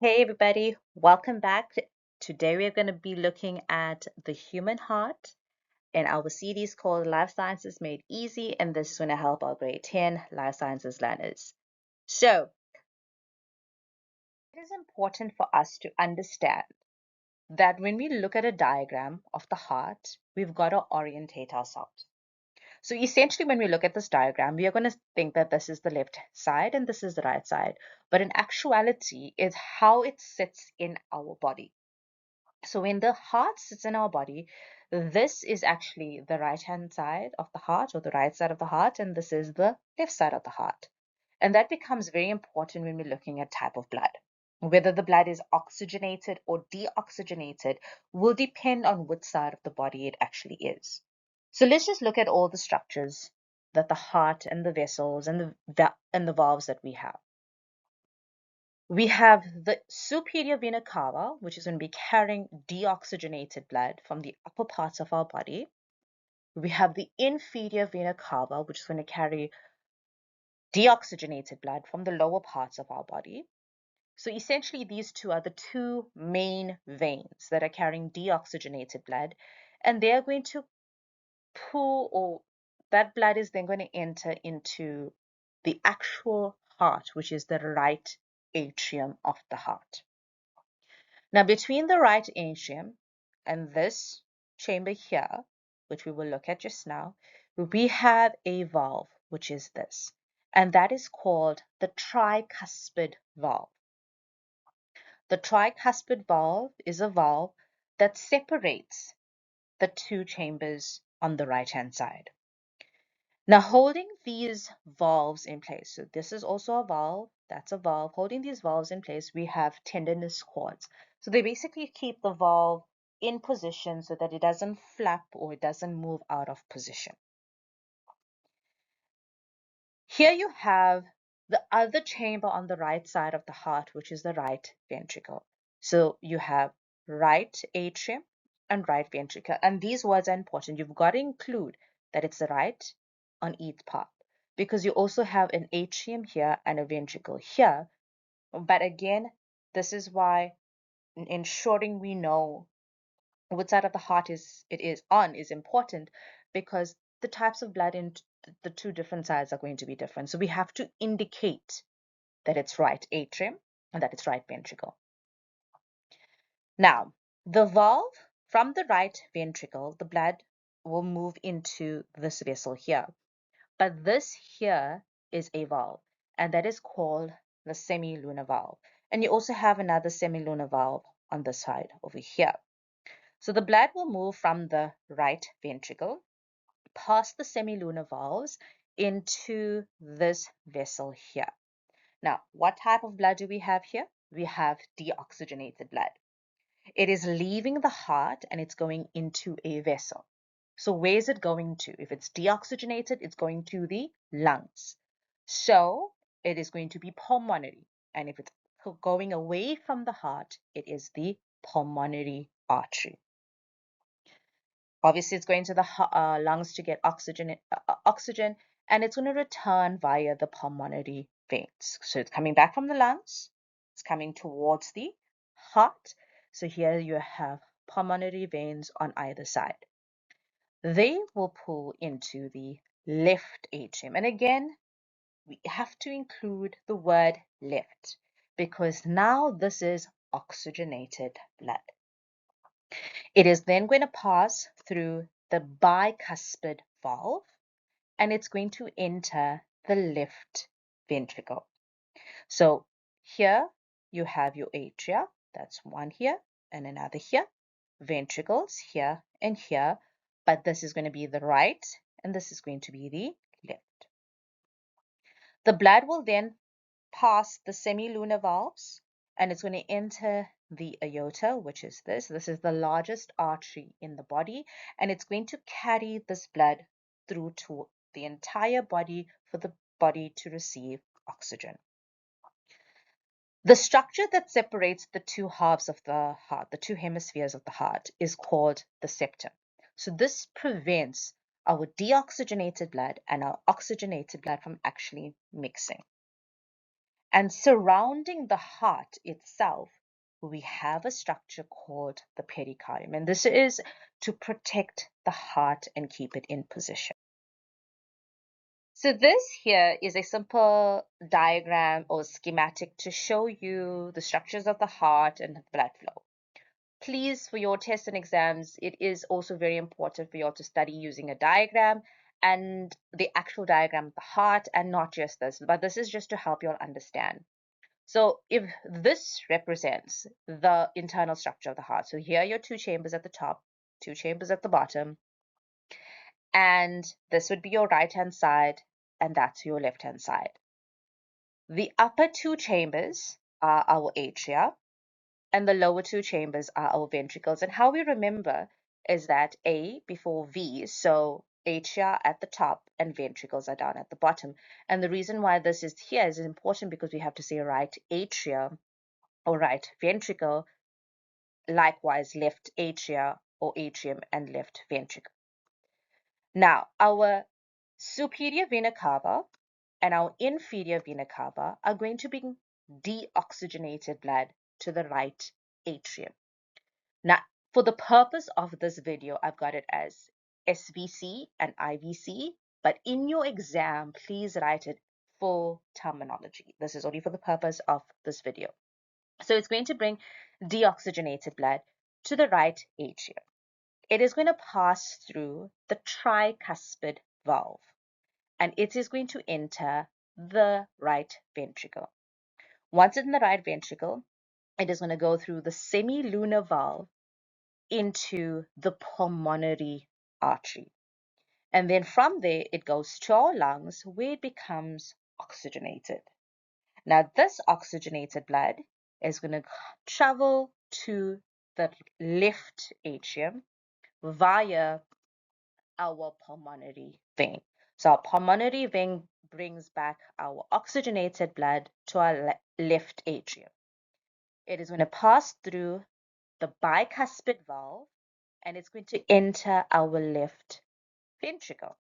Hey everybody, welcome back. Today we're going to be looking at the human heart in our series called Life Sciences Made Easy, and this is going to help our grade 10 life sciences learners. So, it is important for us to understand that when we look at a diagram of the heart, we've got to orientate ourselves. So essentially, when we look at this diagram, we are going to think that this is the left side and this is the right side. But in actuality, it's how it sits in our body. So when the heart sits in our body, this is actually the right-hand side of the heart or the right side of the heart, and this is the left side of the heart. And that becomes very important when we're looking at type of blood. Whether the blood is oxygenated or deoxygenated will depend on which side of the body it actually is. So let's just look at all the structures that the heart and the vessels and the valves that we have. We have the superior vena cava, which is going to be carrying deoxygenated blood from the upper parts of our body. We have the inferior vena cava, which is going to carry deoxygenated blood from the lower parts of our body. So essentially, these two are the two main veins that are carrying deoxygenated blood, and they are going to pull, or that blood is then going to enter into the actual heart, which is the right atrium of the heart. Now, between the right atrium and this chamber here, which we will look at just now, we have a valve, which is this, and that is called the tricuspid valve. The tricuspid valve is a valve that separates the two chambers on the right-hand side. Now, holding these valves in place, so this is also a valve, that's a valve. Holding these valves in place, we have tendinous cords. So they basically keep the valve in position so that it doesn't flap or it doesn't move out of position. Here you have the other chamber on the right side of the heart, which is the right ventricle. So you have right atrium and right ventricle. And these words are important. You've got to include that it's the right on each part because you also have an atrium here and a ventricle here. But again, this is why ensuring we know which side of the heart it is on is important because the types of blood in the two different sides are going to be different. So we have to indicate that it's right atrium and that it's right ventricle. Now, the valve from the right ventricle, the blood will move into this vessel here. But this here is a valve, and that is called the semilunar valve. And you also have another semilunar valve on the side over here. So the blood will move from the right ventricle past the semilunar valves into this vessel here. Now, what type of blood do we have here? We have deoxygenated blood. It is leaving the heart and it's going into a vessel. So where is it going to? If it's deoxygenated, it's going to the lungs. So it is going to be pulmonary. And if it's going away from the heart, it is the pulmonary artery. Obviously, it's going to the lungs to get oxygen, and it's going to return via the pulmonary veins. So it's coming back from the lungs, it's coming towards the heart. So here you have pulmonary veins on either side. They will pull into the left atrium. And again, we have to include the word left because now this is oxygenated blood. It is then going to pass through the bicuspid valve and it's going to enter the left ventricle. So here you have your atria, that's one here and another here, ventricles here and here, but this is going to be the right and this is going to be the left. The blood will then pass the semilunar valves and it's going to enter the aorta, which is this. This is the largest artery in the body, and it's going to carry this blood through to the entire body for the body to receive oxygen. The structure that separates the two halves of the heart, the two hemispheres of the heart, is called the septum. So this prevents our deoxygenated blood and our oxygenated blood from actually mixing. And surrounding the heart itself, we have a structure called the pericardium. And this is to protect the heart and keep it in position. So this here is a simple diagram or schematic to show you the structures of the heart and the blood flow. Please, for your tests and exams, it is also very important for you all to study using a diagram and the actual diagram of the heart, and not just this, but this is just to help you all understand. So if this represents the internal structure of the heart, so here are your two chambers at the top, two chambers at the bottom, and this would be your right-hand side, and that's your left-hand side. The upper two chambers are our atria, and the lower two chambers are our ventricles. And how we remember is that A before V, so atria at the top and ventricles are down at the bottom. And the reason why this is here is important because we have to say right atria or right ventricle, likewise left atria or atrium and left ventricle. Now, our superior vena cava and our inferior vena cava are going to bring deoxygenated blood to the right atrium. Now, for the purpose of this video, I've got it as SVC and IVC, but in your exam, please write it full terminology. This is only for the purpose of this video. So it's going to bring deoxygenated blood to the right atrium. It is going to pass through the tricuspid valve, and it is going to enter the right ventricle. Once it's in the right ventricle, it is going to go through the semilunar valve into the pulmonary artery. And then from there, it goes to our lungs where it becomes oxygenated. Now, this oxygenated blood is going to travel to the left atrium via our pulmonary vein. So our pulmonary vein brings back our oxygenated blood to our left atrium. It is going to pass through the bicuspid valve and it's going to enter our left ventricle.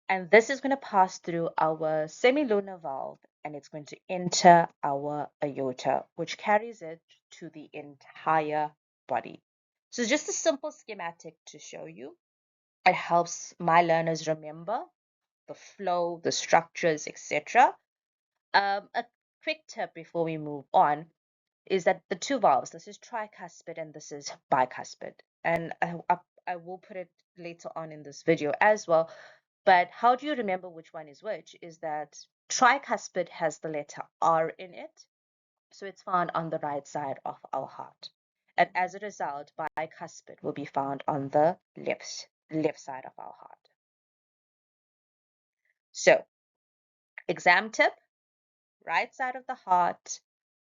And this is going to pass through our semilunar valve and it's going to enter our aorta, which carries it to the entire body. So just a simple schematic to show you. It helps my learners remember the flow, the structures, etc. A quick tip before we move on is that the two valves, this is tricuspid and this is bicuspid. And I will put it later on in this video as well. But how do you remember which one is which? Is that tricuspid has the letter R in it. So it's found on the right side of our heart. And as a result, bicuspid will be found on the left side of our heart. So, exam tip, right side of the heart,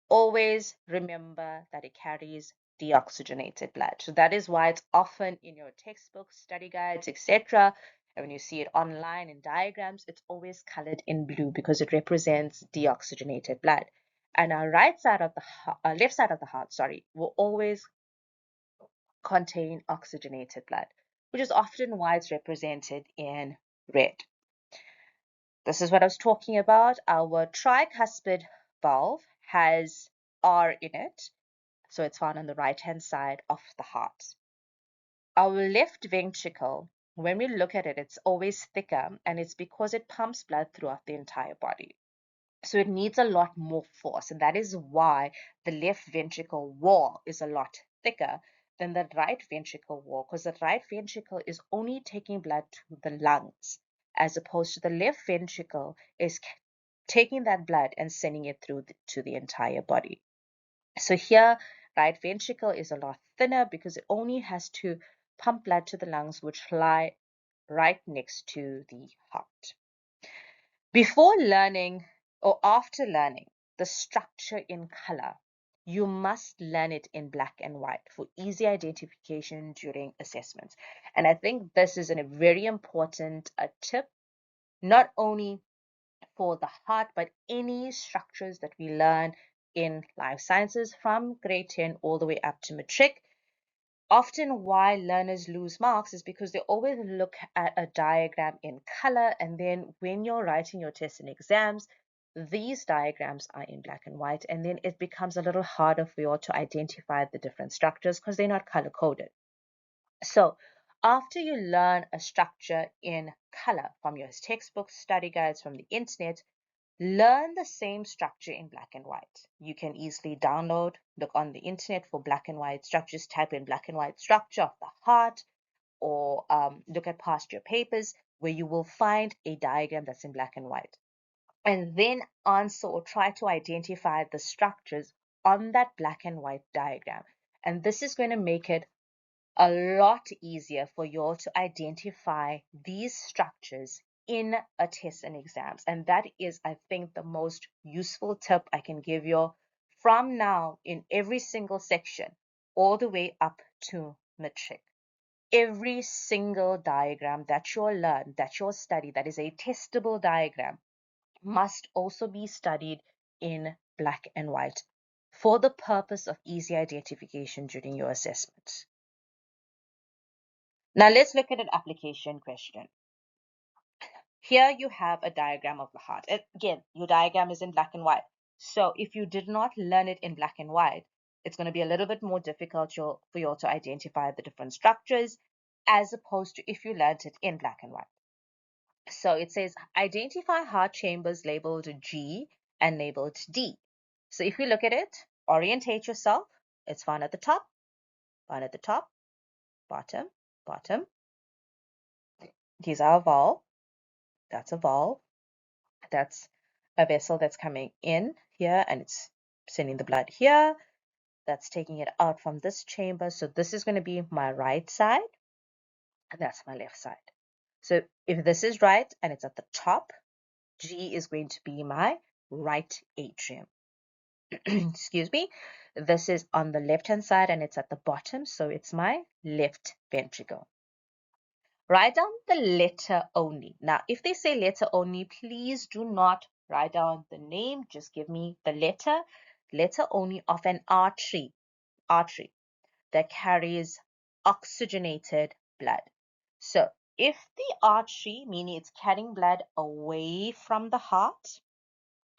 always remember that it carries deoxygenated blood. So that is why it's often in your textbooks, study guides, etc. And when you see it online in diagrams, it's always colored in blue because it represents deoxygenated blood. And our right side of the left side of the heart, sorry, will always contain oxygenated blood, which is often why it's represented in red. This is what I was talking about. Our tricuspid valve has R in it, so it's found on the right-hand side of the heart. Our left ventricle, when we look at it, it's always thicker, and it's because it pumps blood throughout the entire body. So it needs a lot more force, and that is why the left ventricle wall is a lot thicker than the right ventricle wall, because the right ventricle is only taking blood to the lungs, as opposed to the left ventricle is taking that blood and sending it through to the entire body. So here, right ventricle is a lot thinner because it only has to pump blood to the lungs, which lie right next to the heart. Before learning or after learning the structure in color, you must learn it in black and white for easy identification during assessments. And I think this is a very important tip, not only for the heart, but any structures that we learn in life sciences from grade 10 all the way up to matric. Often why learners lose marks is because they always look at a diagram in color, and then when you're writing your tests and exams, these diagrams are in black and white, and then it becomes a little harder for you to identify the different structures because they're not color coded. So after you learn a structure in color from your textbooks, study guides, from the internet, learn the same structure in black and white. You can easily download, look on the internet for black and white structures, type in black and white structure of the heart, or look at past year papers where you will find a diagram that's in black and white. And then answer or try to identify the structures on that black and white diagram. And this is going to make it a lot easier for you all to identify these structures in a test and exams. And that is, I think, the most useful tip I can give you from now in every single section, all the way up to matric. Every single diagram that you'll learn, that you'll study, that is a testable diagram, must also be studied in black and white for the purpose of easy identification during your assessment. Now let's look at an application question. Here you have a diagram of the heart. Again, your diagram is in black and white. So if you did not learn it in black and white, it's going to be a little bit more difficult for you to identify the different structures as opposed to if you learned it in black and white. So it says identify heart chambers labeled G and labeled D. So if you look at it, orientate yourself. It's found at the top, bottom, bottom. These are a valve. That's a valve. That's a vessel that's coming in here and it's sending the blood here. That's taking it out from this chamber. So this is going to be my right side and that's my left side. So if this is right and it's at the top, G is going to be my right atrium. Excuse me. This is on the left hand side and it's at the bottom. So it's my left ventricle. Write down the letter only. Now, if they say letter only, please do not write down the name. Just give me the letter only of an artery that carries oxygenated blood. So if the artery, meaning it's carrying blood away from the heart,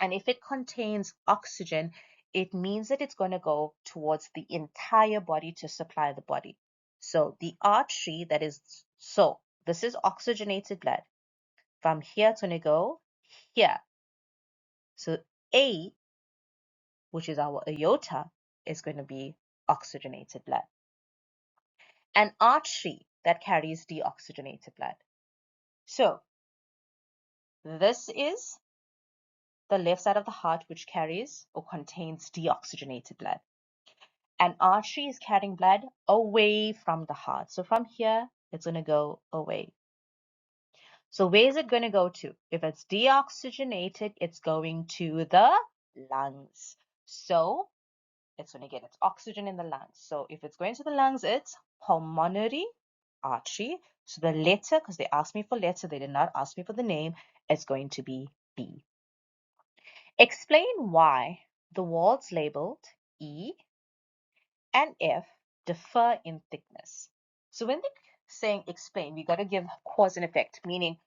and if it contains oxygen, it means that it's going to go towards the entire body to supply the body. So the artery that is, so this is oxygenated blood. From here, it's going to go here. So A, which is our aorta, is going to be oxygenated blood. An artery that carries deoxygenated blood. So this is the left side of the heart, which carries or contains deoxygenated blood. An artery is carrying blood away from the heart. So from here, it's going to go away. So where is it going to go to? If it's deoxygenated, it's going to the lungs. So it's going to get its oxygen in the lungs. So if it's going to the lungs, it's pulmonary artery. So the letter, because they asked me for letter, they did not ask me for the name, it's going to be B. Explain why the walls labeled E and F differ in thickness. So when they're saying explain, we got to give cause and effect, meaning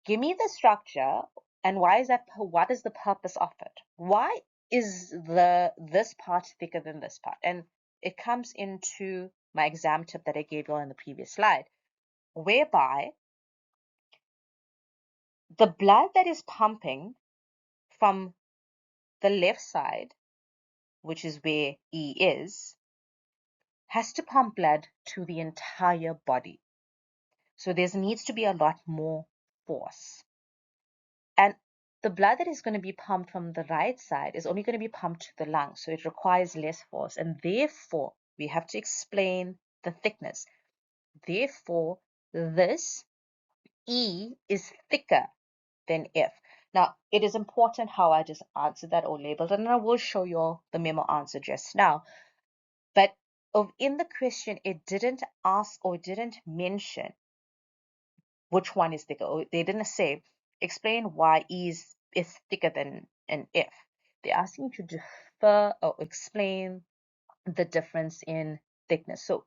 give me the structure and why is that, what is the purpose of it? Why is this part thicker than this part? And it comes into my exam tip that I gave you in the previous slide, whereby the blood that is pumping from the left side, which is where E is, has to pump blood to the entire body. So there needs to be a lot more force. And the blood that is going to be pumped from the right side is only going to be pumped to the lungs. So it requires less force. And therefore, we have to explain the thickness. Therefore, this E is thicker than F. Now, it is important how I just answered that or labeled it, and I will show you the memo answer just now. But in the question, it didn't ask or didn't mention which one is thicker. Or they didn't say, explain why E is thicker than an F. They're asking you to defer or explain the difference in thickness. So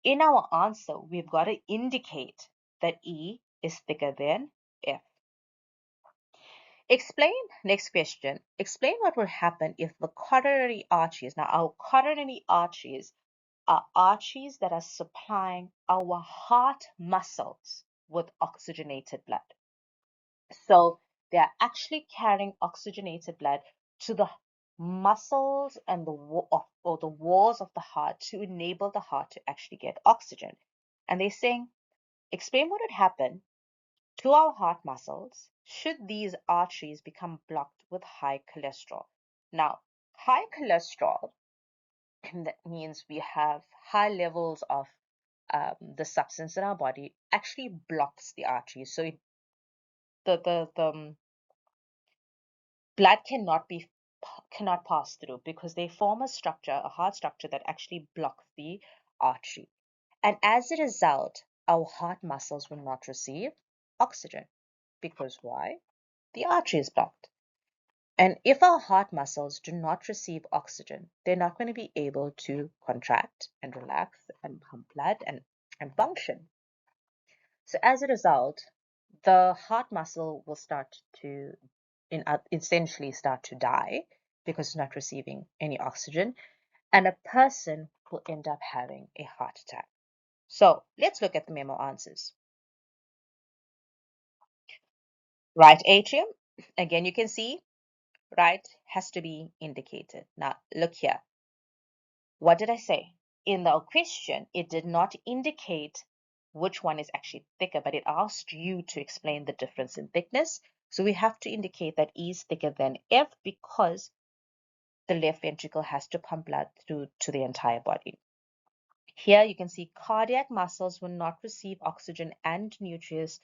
in our answer, we've got to indicate that E is thicker than F. Next question. Explain what would happen if the coronary arteries, now our coronary arteries are arteries that are supplying our heart muscles with oxygenated blood. So they are actually carrying oxygenated blood to the muscles and or the walls of the heart to enable the heart to actually get oxygen. And they're saying, explain what would happen to our heart muscles should these arteries become blocked with high cholesterol. Now, high cholesterol, that means we have high levels of the substance in our body, actually blocks the arteries. So the blood cannot pass through because they form a heart structure that actually blocks the artery. And as a result, our heart muscles will not receive oxygen. Because why? The artery is blocked. And if our heart muscles do not receive oxygen, they're not going to be able to contract and relax and pump blood and function. So as a result, the heart muscle will start to essentially start to die because it's not receiving any oxygen, and a person will end up having a heart attack. So let's look at the memo answers. Right atrium, again you can see, right, has to be indicated. Now look here. What did I say? In the question, it did not indicate which one is actually thicker, but it asked you to explain the difference in thickness. So we have to indicate that E is thicker than F because the left ventricle has to pump blood through to the entire body. Here you can see cardiac muscles will not receive oxygen and nutrients,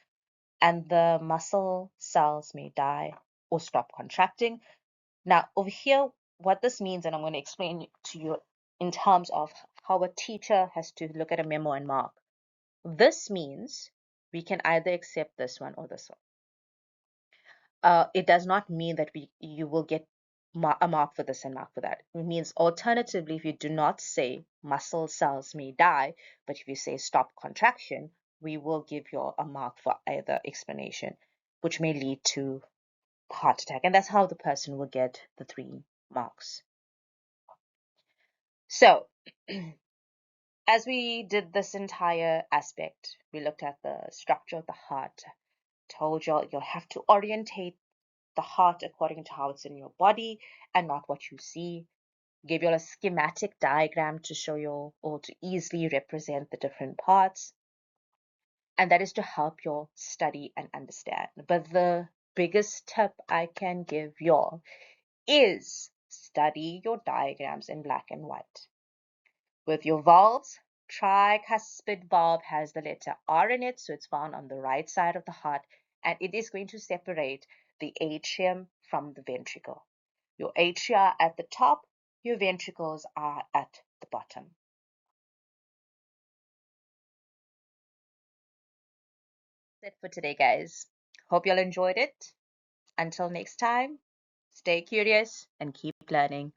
and the muscle cells may die or stop contracting. Now, over here, what this means, and I'm going to explain to you in terms of how a teacher has to look at a memo and mark. This means we can either accept this one or this one. It does not mean that you will get a mark for this and mark for that. It means alternatively, if you do not say muscle cells may die, but if you say stop contraction, we will give you a mark for either explanation, which may lead to heart attack. And that's how the person will get the 3 marks. So, as we did this entire aspect, we looked at the structure of the heart, told you you'll have to orientate the heart according to how it's in your body and not what you see. Gave you a schematic diagram to show you or to easily represent the different parts. And that is to help you study and understand. But the biggest tip I can give you is study your diagrams in black and white. With your valves, tricuspid valve has the letter R in it, so it's found on the right side of the heart, and it is going to separate the atrium from the ventricle. Your atria are at the top, your ventricles are at the bottom. That's it for today, guys. Hope y'all enjoyed it. Until next time, stay curious and keep learning.